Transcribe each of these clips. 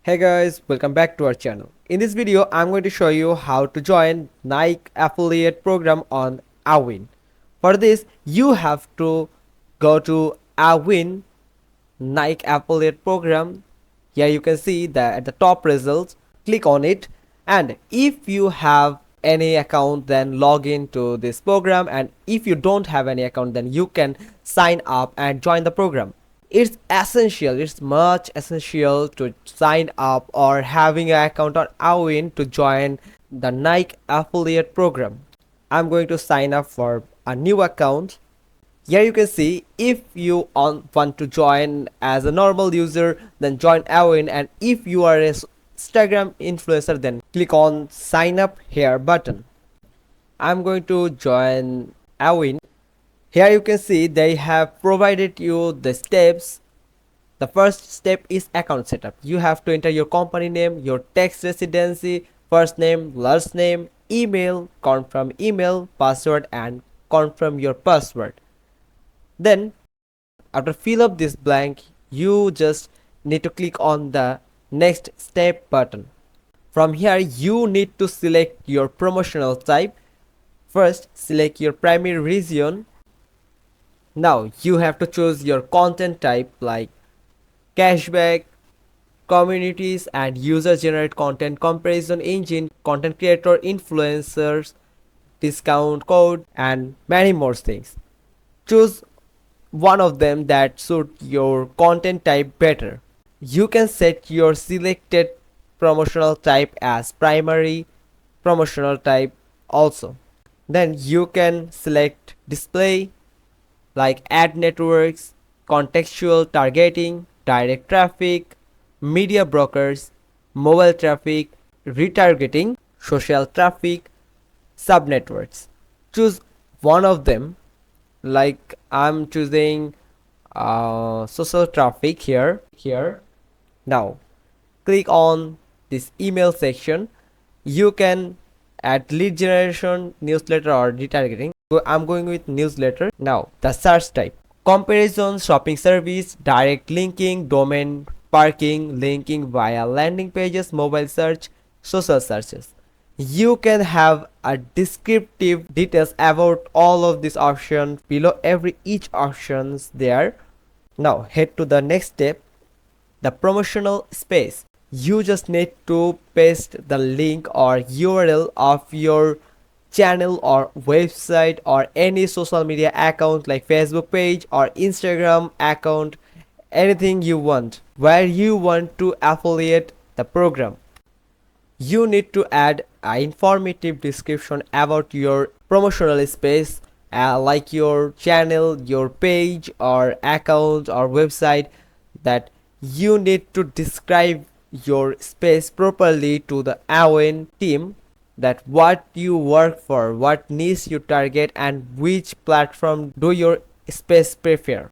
Hey guys, welcome back to our channel. In this video, I'm going to show you how to join Nike affiliate program on Awin. For this, you have to go to Awin Nike affiliate program. Here you can see that at the top results, click on it, and if you have any account, then log into this program, and if you don't have any account, then you can sign up and join the program. It's much essential to sign up or having an account on Awin to join the Nike affiliate program. I'm going to sign up for a new account. Here you can see, if you want to join as a normal user, then join Awin, and if you are a Instagram influencer, then click on sign up here button. I'm going to join Awin. Here you can see they have provided you the steps. The first step is account setup. You have to enter your company name, your tax residency, first name, last name, email, confirm email, password, and confirm your password. Then after fill up this blank, you just need to click on the next step button. From here you need to select your promotional type. First select your primary region. Now you have to choose your content type like cashback, communities, and user generated content, comparison engine, content creator, influencers, discount code, and many more things. Choose one of them that suit your content type better. You can set your selected promotional type as primary promotional type also. Then you can select display like ad networks, contextual targeting, direct traffic, media brokers, mobile traffic, retargeting, social traffic, subnetworks. Choose one of them, like I'm choosing social traffic here. Now click on this email section. You can add lead generation, newsletter, or retargeting. So I'm going with newsletter. Now the search type: comparison, shopping service, direct linking, domain parking, linking via landing pages, mobile search, social searches. You can have a descriptive details about all of these options below each options there. Now head to the next step, the promotional space. You just need to paste the link or URL of your channel or website or any social media account like Facebook page or Instagram account, anything you want, where you want to affiliate the program. You need to add an informative description about your promotional space, like your channel, your page or account or website, that you need to describe your space properly to the Awin team, that what you work for, what niche you target, and which platform do your space prefer.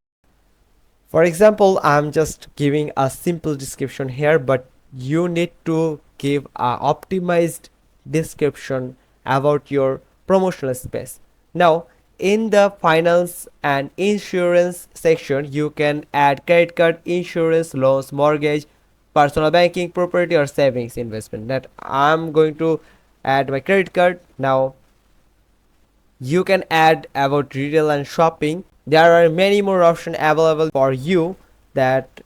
For example, I'm just giving a simple description here, but you need to give a optimized description about your promotional space. Now in the finance and insurance section, you can add credit card, insurance, loans, mortgage, personal banking, property, or savings investment. That I'm going to add my credit card. Now you can add about retail and shopping. There are many more options available for you, that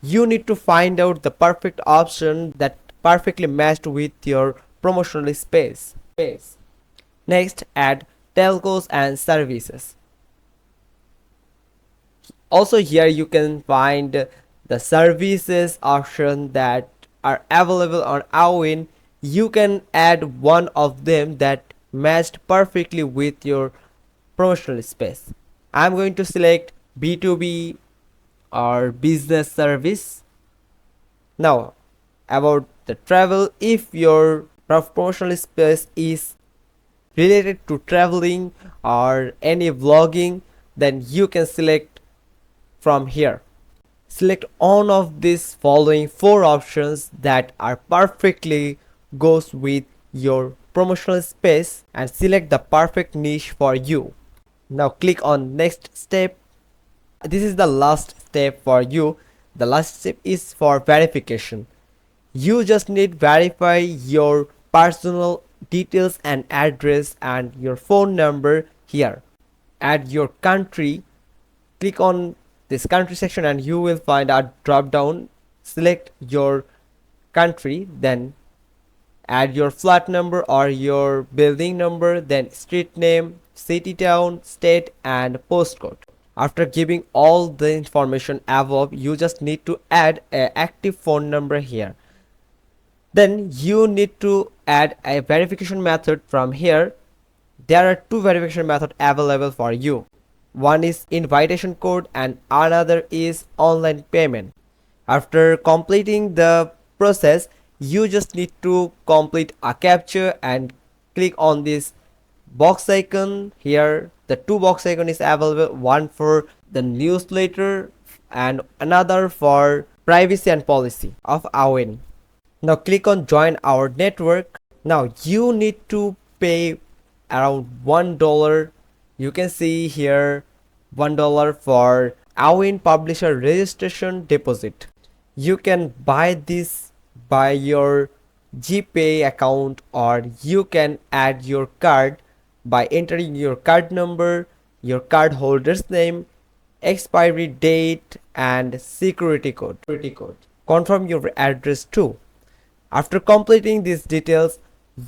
you need to find out the perfect option that perfectly matched with your promotional space. Next, add telcos and services. Also here you can find the services option that are available on Awin. You can add one of them that matched perfectly with your promotional space. I'm going to select B2B or business service. Now about the travel, if your promotional space is related to traveling or any vlogging, then you can select from here. Select one of these following 4 options that are perfectly goes with your promotional space and select the perfect niche for you. Now click on next step. This is the last step for you. The last step is for verification. You just need verify your personal details and address and your phone number here. Add your country. Click on this country section and you will find a drop down. Select your country, then add your flat number or your building number, then street name, city, town, state and postcode. After giving all the information above, you just need to add an active phone number here. Then you need to add a verification method from here. There are two verification methods available for you. One is invitation code and another is online payment. After completing the process, you just need to complete a captcha and click on this box icon here. The two box icon is available, one for the newsletter and another for privacy and policy of Awin. Now click on join our network. Now you need to pay around $1. You can see here $1 for Awin publisher registration deposit. You can buy this by your GPay account, or you can add your card by entering your card number, your card holder's name, expiry date and security code. Confirm your address too. After completing these details,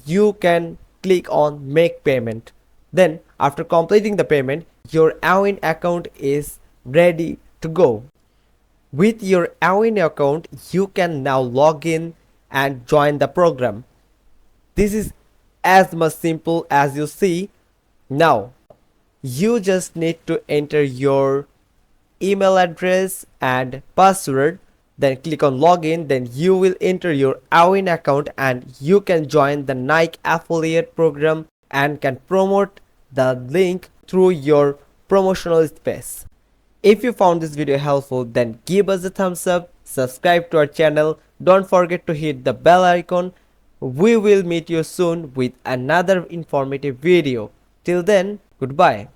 you can click on make payment. Then after completing the payment, your Awin account is ready to go. With your Awin account, you can now log in and join the program. This is as much simple as you see. Now you just need to enter your email address and password, then click on login. Then you will enter your Awin account and you can join the Nike affiliate program and can promote the link through your promotional space. If you found this video helpful, then give us a thumbs up, subscribe to our channel, don't forget to hit the bell icon. We will meet you soon with another informative video. Till then, goodbye.